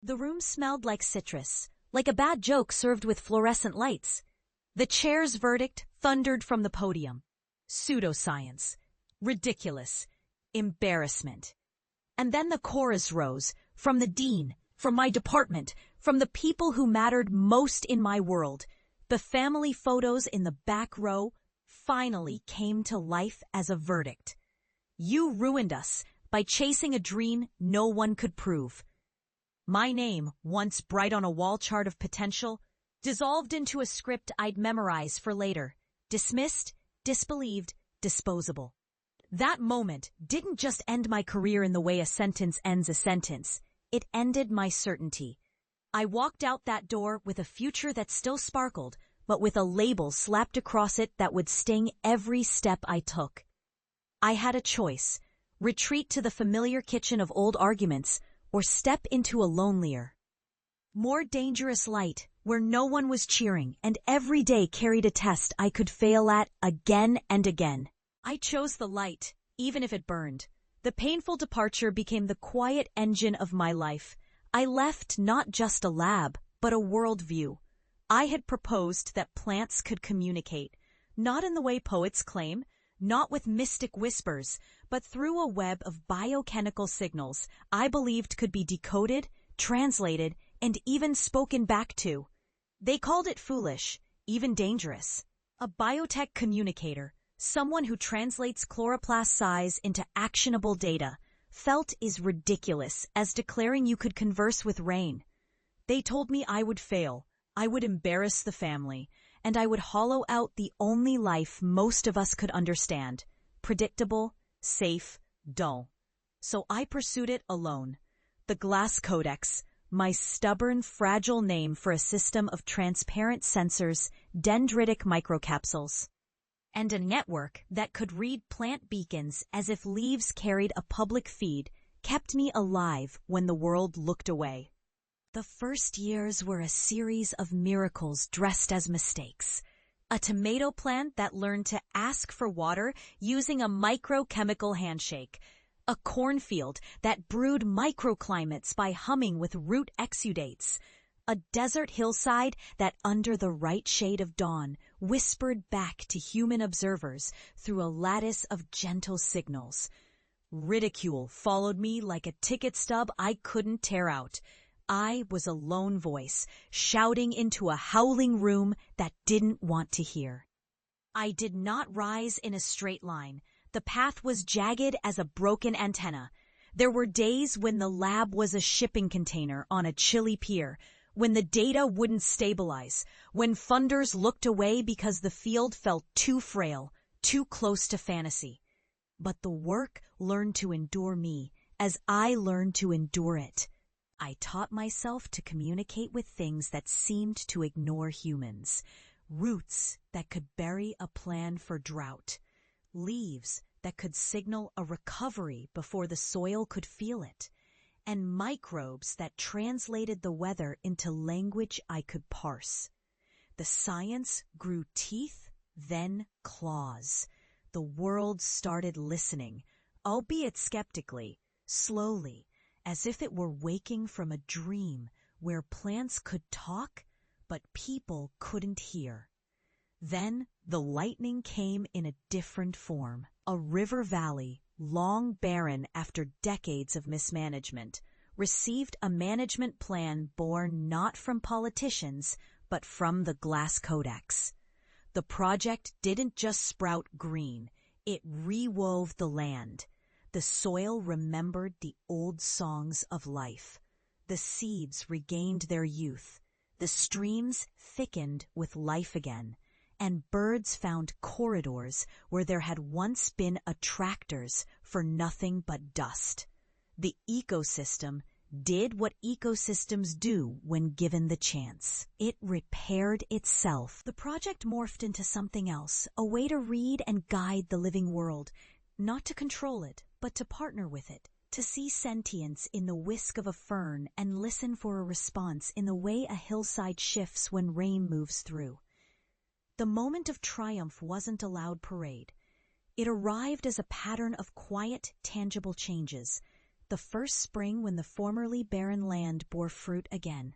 The room smelled like citrus, like a bad joke served with fluorescent lights. The chair's verdict thundered from the podium. Pseudoscience. Ridiculous. Embarrassment. And then the chorus rose, from the dean, from my department, from the people who mattered most in my world. The family photos in the back row finally came to life as a verdict. You ruined us by chasing a dream no one could prove. My name, once bright on a wall chart of potential, dissolved into a script I'd memorize for later. Dismissed, disbelieved, disposable. That moment didn't just end my career in the way a sentence ends a sentence. It ended my certainty. I walked out that door with a future that still sparkled, but with a label slapped across it that would sting every step I took. I had a choice: retreat to the familiar kitchen of old arguments, or step into a lonelier, more dangerous light where no one was cheering and every day carried a test I could fail at again and again. I chose the light, even if it burned. The painful departure became the quiet engine of my life. I left not just a lab, but a worldview. I had proposed that plants could communicate, not in the way poets claim, not with mystic whispers, but through a web of biochemical signals I believed could be decoded, translated, and even spoken back to. They called it foolish, even dangerous. A biotech communicator, someone who translates chloroplast size into actionable data, felt as ridiculous as declaring you could converse with rain. They told me I would fail, I would embarrass the family, and I would hollow out the only life most of us could understand: predictable, safe, dull. So I pursued it alone. The Glass Codex, my stubborn, fragile name for a system of transparent sensors, dendritic microcapsules, and a network that could read plant beacons as if leaves carried a public feed, kept me alive when the world looked away. The first years were a series of miracles dressed as mistakes. A tomato plant that learned to ask for water using a microchemical handshake. A cornfield that brewed microclimates by humming with root exudates. A desert hillside that, under the right shade of dawn, whispered back to human observers through a lattice of gentle signals. Ridicule followed me like a ticket stub I couldn't tear out. I was a lone voice, shouting into a howling room that didn't want to hear. I did not rise in a straight line. The path was jagged as a broken antenna. There were days when the lab was a shipping container on a chilly pier, when the data wouldn't stabilize, when funders looked away because the field felt too frail, too close to fantasy. But the work learned to endure me as I learned to endure it. I taught myself to communicate with things that seemed to ignore humans. Roots that could bury a plan for drought. Leaves that could signal a recovery before the soil could feel it. And microbes that translated the weather into language I could parse. The science grew teeth, then claws. The world started listening, albeit skeptically, slowly, as if it were waking from a dream where plants could talk, but people couldn't hear. Then the lightning came in a different form. A river valley, long barren after decades of mismanagement, received a management plan born not from politicians, but from the Glass Codex. The project didn't just sprout green, it rewove the land. The soil remembered the old songs of life. The seeds regained their youth. The streams thickened with life again. And birds found corridors where there had once been attractors for nothing but dust. The ecosystem did what ecosystems do when given the chance. It repaired itself. The project morphed into something else, a way to read and guide the living world, not to control it, but to partner with it, to see sentience in the whisk of a fern and listen for a response in the way a hillside shifts when rain moves through. The moment of triumph wasn't a loud parade. It arrived as a pattern of quiet, tangible changes. the first spring when the formerly barren land bore fruit again.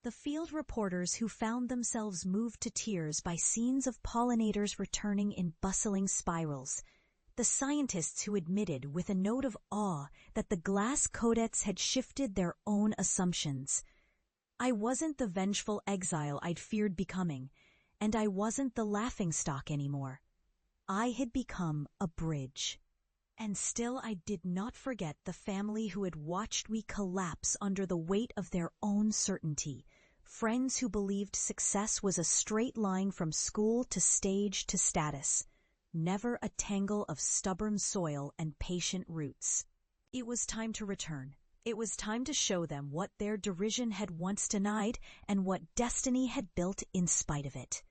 The field reporters who found themselves moved to tears by scenes of pollinators returning in bustling spirals. The scientists who admitted with a note of awe that the glass codex had shifted their own assumptions. I wasn't the vengeful exile I'd feared becoming, and I wasn't the laughingstock anymore. I had become a bridge. And still I did not forget the family who had watched me collapse under the weight of their own certainty, friends who believed success was a straight line from school to stage to status, never a tangle of stubborn soil and patient roots. It was time to return. It was time to show them what their derision had once denied and what destiny had built in spite of it.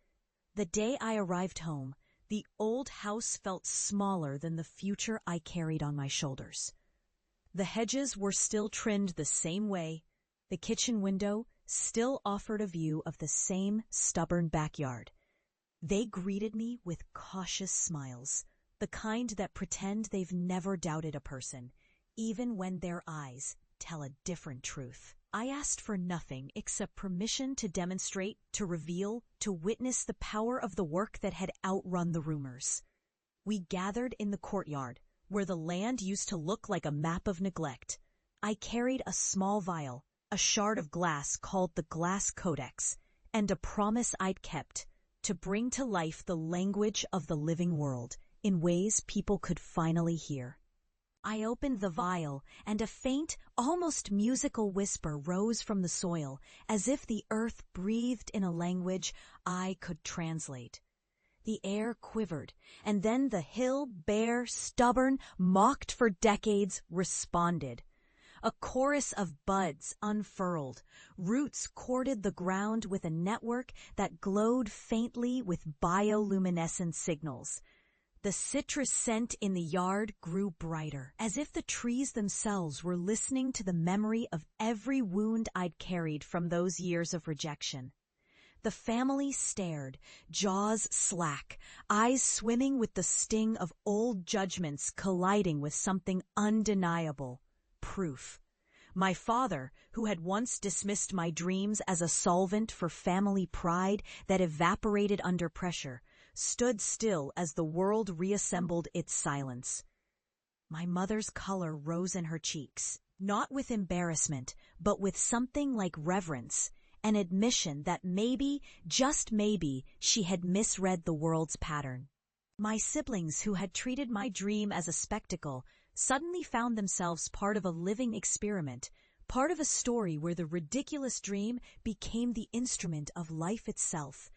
The day I arrived home, the old house felt smaller than the future I carried on my shoulders. The hedges were still trimmed the same way. The kitchen window still offered a view of the same stubborn backyard. They greeted me with cautious smiles, the kind that pretend they've never doubted a person, even when their eyes tell a different truth. I asked for nothing except permission to demonstrate, to reveal, to witness the power of the work that had outrun the rumors. We gathered in the courtyard, where the land used to look like a map of neglect. I carried a small vial, a shard of glass called the glass codex, and a promise I'd kept, to bring to life the language of the living world in ways people could finally hear. I opened the vial, and a faint, almost musical whisper rose from the soil, as if the earth breathed in a language I could translate. The air quivered, and then the hill, bare, stubborn, mocked for decades, responded. A chorus of buds unfurled, roots corded the ground with a network that glowed faintly with bioluminescent signals. The citrus scent in the yard grew brighter, as if the trees themselves were listening to the memory of every wound I'd carried from those years of rejection. The family stared, jaws slack, eyes swimming with the sting of old judgments colliding with something undeniable: proof. My father, who had once dismissed my dreams as a solvent for family pride that evaporated under pressure, stood still as the world reassembled its silence. My mother's color rose in her cheeks, not with embarrassment, but with something like reverence, an admission that maybe, just maybe, she had misread the world's pattern. My siblings, who had treated my dream as a spectacle, suddenly found themselves part of a living experiment, part of a story where the ridiculous dream became the instrument of life itself.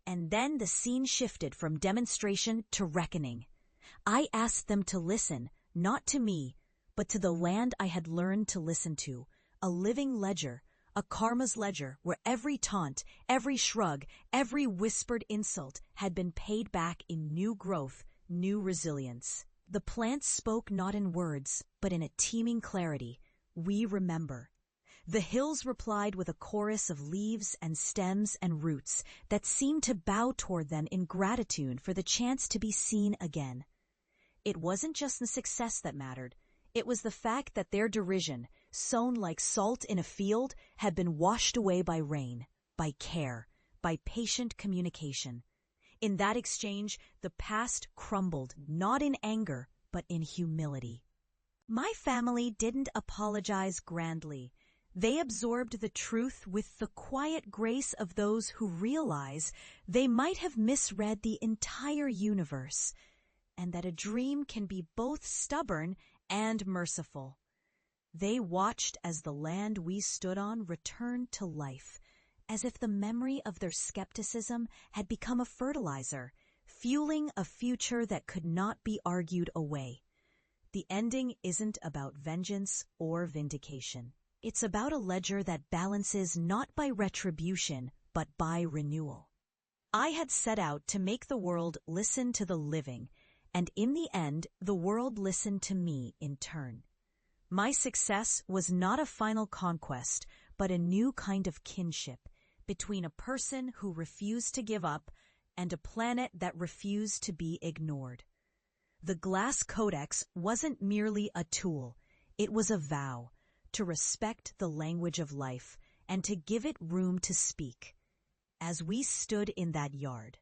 And then the scene shifted from demonstration to reckoning. I asked them to listen, not to me, but to the land I had learned to listen to, a living ledger, a karma's ledger where every taunt, every shrug, every whispered insult had been paid back in new growth, new resilience. The plants spoke not in words, but in a teeming clarity. We remember. The hills replied with a chorus of leaves and stems and roots that seemed to bow toward them in gratitude for the chance to be seen again. It wasn't just the success that mattered. It was the fact that their derision, sown like salt in a field, had been washed away by rain, by care, by patient communication. In that exchange, the past crumbled, not in anger, but in humility. My family didn't apologize grandly. They absorbed the truth with the quiet grace of those who realize they might have misread the entire universe, and that a dream can be both stubborn and merciful. They watched as the land we stood on returned to life, as if the memory of their skepticism had become a fertilizer, fueling a future that could not be argued away. The ending isn't about vengeance or vindication. It's about a ledger that balances not by retribution, but by renewal. I had set out to make the world listen to the living, and in the end, the world listened to me in turn. My success was not a final conquest, but a new kind of kinship between a person who refused to give up and a planet that refused to be ignored. The glass codex wasn't merely a tool. It was a vow to respect the language of life and to give it room to speak. As we stood in that yard,